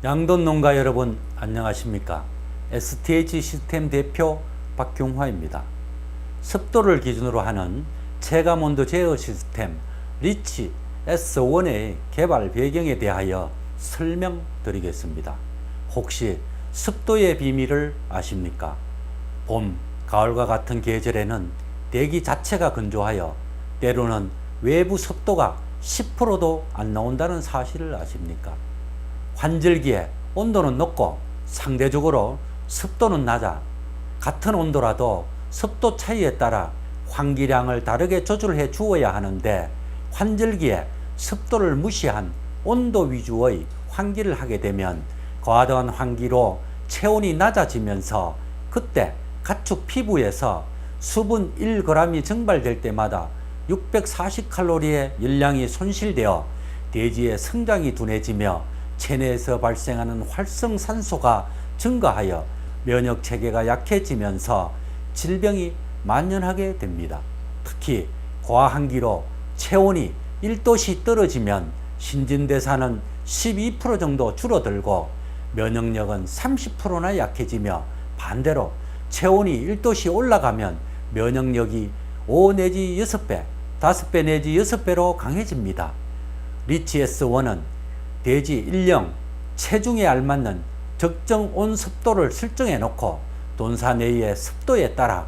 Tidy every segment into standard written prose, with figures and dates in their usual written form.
양돈 농가 여러분 안녕하십니까? STH 시스템 대표 박경화입니다. 습도를 기준으로 하는 체감온도 제어 시스템 리치 S1의 개발 배경에 대하여 설명드리겠습니다. 혹시 습도의 비밀을 아십니까? 봄, 가을과 같은 계절에는 대기 자체가 건조하여 때로는 외부 습도가 10%도 안 나온다는 사실을 아십니까? 환절기에 온도는 높고 상대적으로 습도는 낮아 같은 온도라도 습도 차이에 따라 환기량을 다르게 조절해 주어야 하는데 환절기에 습도를 무시한 온도 위주의 환기를 하게 되면 과도한 환기로 체온이 낮아지면서 그때 가축 피부에서 수분 1g이 증발될 때마다 640칼로리의 열량이 손실되어 돼지의 성장이 둔해지며 체내에서 발생하는 활성산소가 증가하여 면역체계가 약해지면서 질병이 만연하게 됩니다. 특히 과한기로 체온이 1도씩 떨어지면 신진대사는 12% 정도 줄어들고 면역력은 30%나 약해지며 반대로 체온이 1도씩 올라가면 면역력이 5 내지 6배, 5배 내지 6배로 강해집니다. 리치 S1은 돼지 일령 체중에 알맞는 적정 온습도를 설정해 놓고 돈사 내의 습도에 따라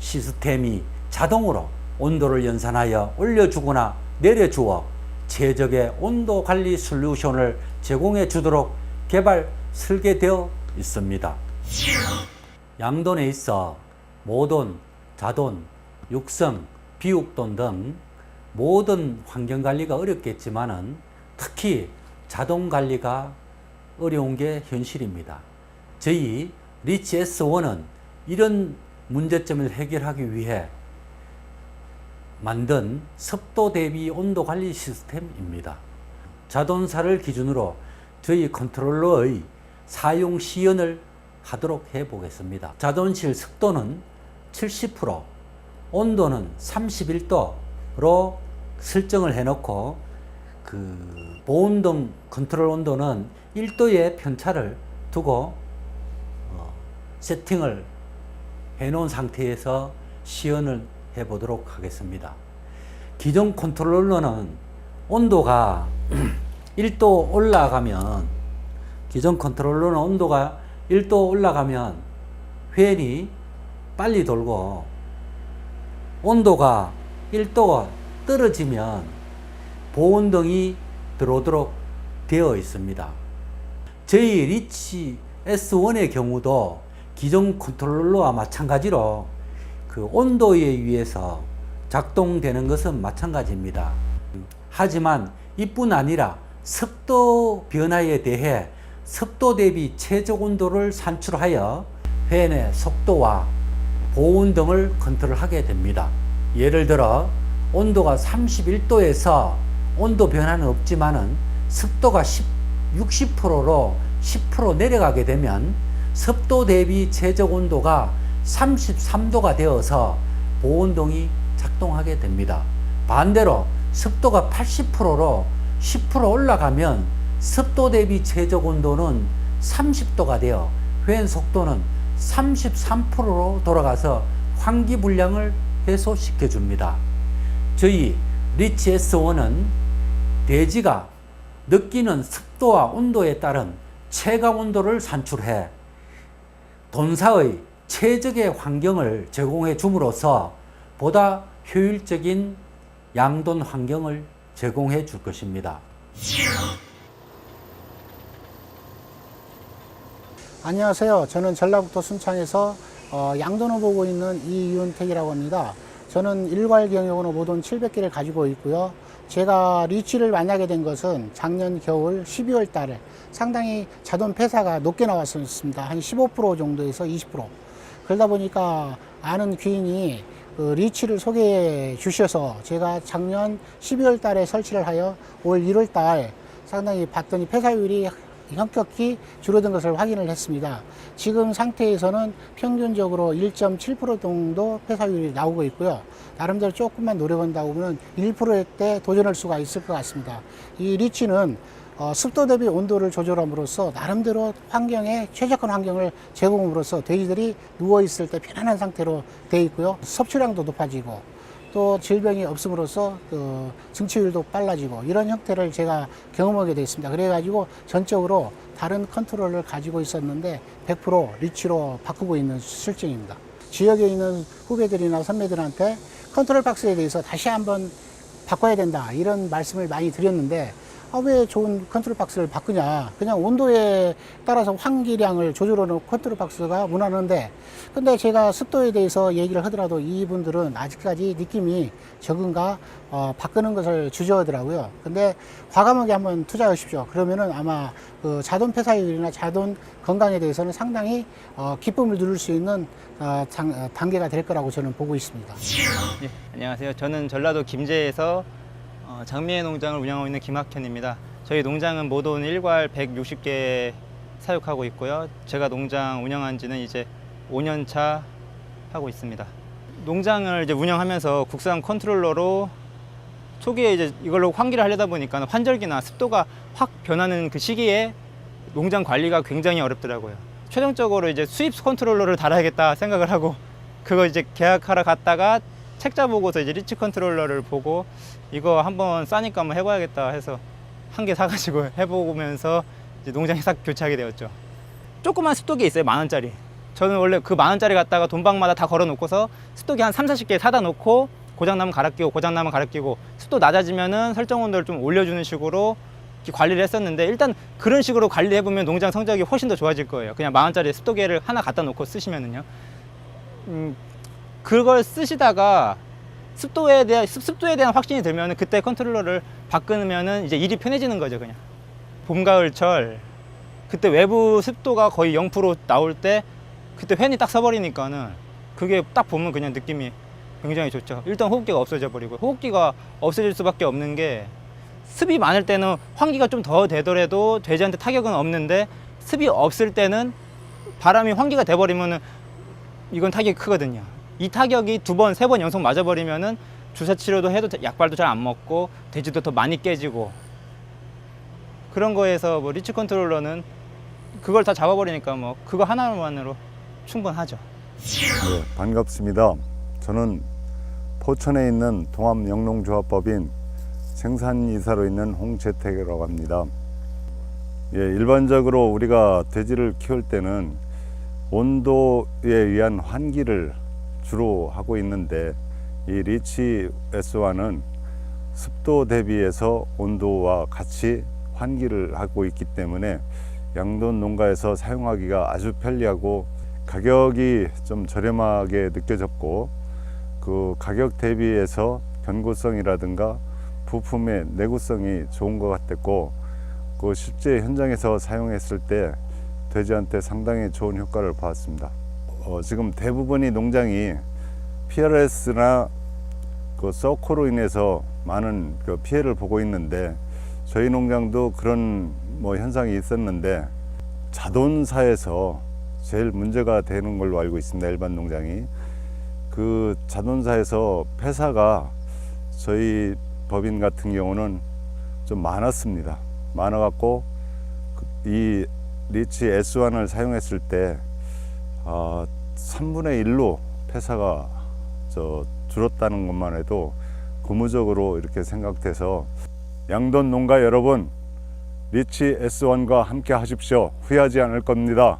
시스템이 자동으로 온도를 연산하여 올려주거나 내려주어 최적의 온도 관리 솔루션을 제공해 주도록 개발 설계되어 있습니다. 양돈에 있어 모돈, 자돈, 육성, 비육돈 등 모든 환경관리가 어렵겠지만은 특히 자동관리가 어려운 게 현실입니다. 저희 리치 S1은 이런 문제점을 해결하기 위해 만든 습도 대비 온도 관리 시스템입니다. 자동사를 기준으로 저희 컨트롤러의 사용 시연을 하도록 해 보겠습니다. 자동실 습도는 70%, 온도는 31도로 설정을 해 놓고 보온등 컨트롤 온도는 1도의 편차를 두고 세팅을 해 놓은 상태에서 시연을 해 보도록 하겠습니다. 기존 컨트롤러는 온도가 1도 올라가면 팬이 빨리 돌고 온도가 1도가 떨어지면 보온등이 들어오도록 되어 있습니다. 저희 리치 S1의 경우도 기존 컨트롤러와 마찬가지로 그 온도에 의해서 작동되는 것은 마찬가지입니다. 하지만 이뿐 아니라 습도 변화에 대해 습도 대비 최적 온도를 산출하여 팬의 속도와 보온 등을 컨트롤하게 됩니다. 예를 들어 온도가 31도에서 온도 변화는 없지만은 습도가 60%로 10% 내려가게 되면 습도 대비 최적 온도가 33도가 되어서 보온등이 작동하게 됩니다. 반대로 습도가 80%로 10% 올라가면 습도 대비 최적 온도는 30도가 되어 팬 속도는 33%로 돌아가서 환기 불량을 해소시켜 줍니다. 저희 리치 S1은 돼지가 느끼는 습도와 온도에 따른 체감 온도를 산출해 돈사의 최적의 환경을 제공해 줌으로써 보다 효율적인 양돈 환경을 제공해 줄 것입니다. 안녕하세요. 저는 전라북도 순창에서 양돈을 보고 있는 이윤택이라고 합니다. 저는 일괄 경영으로 모돈 700개를 가지고 있고요. 제가 리치를 만나게 된 것은 작년 겨울 12월 달에 상당히 자돈 폐사가 높게 나왔습니다. 한 15% 정도에서 20%. 그러다 보니까 아는 귀인이 리치를 소개해 주셔서 제가 작년 12월 달에 설치를 하여 올 1월 달 상당히 봤더니 폐사율이 현격히 줄어든 것을 확인을 했습니다. 지금 상태에서는 평균적으로 1.7% 정도 폐사율이 나오고 있고요. 나름대로 조금만 노력한다고 보면 1%대 도전할 수가 있을 것 같습니다. 이 리치는 습도 대비 온도를 조절함으로써 나름대로 환경에 최적한 환경을 제공함으로써 돼지들이 누워있을 때 편안한 상태로 되어 있고요. 섭취량도 높아지고 또 질병이 없음으로써 증치율도 빨라지고 이런 형태를 제가 경험하게 됐습니다. 그래가지고 전적으로 다른 컨트롤을 가지고 있었는데 100% 리치로 바꾸고 있는 실정입니다. 지역에 있는 후배들이나 선배들한테 컨트롤 박스에 대해서 다시 한번 바꿔야 된다 이런 말씀을 많이 드렸는데 왜 좋은 컨트롤 박스를 바꾸냐, 그냥 온도에 따라서 환기량을 조절하는 컨트롤 박스가 무난한데, 근데 제가 습도에 대해서 얘기를 하더라도 이분들은 아직까지 느낌이 적은가 바꾸는 것을 주저하더라고요. 근데 과감하게 한번 투자하십시오. 그러면은 아마 그 자돈 폐사율이나 자돈 건강에 대해서는 상당히 기쁨을 누릴 수 있는 단계가 될 거라고 저는 보고 있습니다. 예, 안녕하세요. 저는 전라도 김제에서 장미의 농장을 운영하고 있는 김학현입니다. 저희 농장은 모돈 일괄 160개 사육하고 있고요. 제가 농장 운영한 지는 이제 5년 차 하고 있습니다. 농장을 이제 운영하면서 국산 컨트롤러로 초기에 이제 이걸로 환기를 하려다 보니까 환절기나 습도가 확 변하는 그 시기에 농장 관리가 굉장히 어렵더라고요. 최종적으로 이제 수입 컨트롤러를 달아야겠다 생각을 하고 그거 이제 계약하러 갔다가 책자 보고서 이제 리치 컨트롤러를 보고 이거 한번 싸니까 한번 해봐야겠다 해서 한 개 사가지고 해보면서 이제 농장에 싹 교체하게 되었죠. 조그만 습도기 있어요, 10,000원짜리. 저는 원래 그 10,000원짜리 갖다가 돈방마다 다 걸어 놓고서 습도기 한 30-40개 사다 놓고 고장나면 갈아 끼고 고장나면 갈아 끼고 습도 낮아지면은 설정 온도를 좀 올려주는 식으로 관리를 했었는데, 일단 그런 식으로 관리해보면 농장 성적이 훨씬 더 좋아질 거예요. 그냥 10,000원짜리 습도기를 하나 갖다 놓고 쓰시면은요. 그걸 쓰시다가 습도에 대한 확신이 들면은 그때 컨트롤러를 바꾸면은 이제 일이 편해지는 거죠. 그냥 봄, 가을철 그때 외부 습도가 거의 0% 나올 때 그때 팬이 딱 서버리니까는 그게 딱 보면 그냥 느낌이 굉장히 좋죠. 일단 호흡기가 없어져 버리고, 호흡기가 없어질 수밖에 없는 게 습이 많을 때는 환기가 좀 더 되더라도 돼지한테 타격은 없는데, 습이 없을 때는 바람이 환기가 돼 버리면은 이건 타격이 크거든요. 이 타격이 2번, 3번 연속 맞아버리면은 주사 치료도 해도 약발도 잘 안 먹고 돼지도 더 많이 깨지고, 그런 거에서 뭐 리치 컨트롤러는 그걸 다 잡아버리니까 뭐 그거 하나만으로 충분하죠. 네, 반갑습니다. 저는 포천에 있는 동암영농조합법인 생산이사로 있는 홍재택이라고 합니다. 예, 일반적으로 우리가 돼지를 키울 때는 온도에 의한 환기를 주로 하고 있는데, 이 리치 S1은 습도 대비해서 온도와 같이 환기를 하고 있기 때문에 양돈 농가에서 사용하기가 아주 편리하고 가격이 좀 저렴하게 느껴졌고, 그 가격 대비해서 견고성이라든가 부품의 내구성이 좋은 것 같았고, 그 실제 현장에서 사용했을 때 돼지한테 상당히 좋은 효과를 보았습니다. 지금 대부분의 농장이 PRS나 그 서코로 인해서 많은 그 피해를 보고 있는데, 저희 농장도 그런 뭐 현상이 있었는데 자돈사에서 제일 문제가 되는 걸로 알고 있습니다. 일반 농장이 그 자돈사에서 폐사가 저희 법인 같은 경우는 좀 많았습니다. 많아갖고 이 리치 S1을 사용했을 때 3분의 1로 폐사가 줄었다는 것만 해도 고무적으로 이렇게 생각돼서, 양돈 농가 여러분, 리치 S1과 함께 하십시오. 후회하지 않을 겁니다.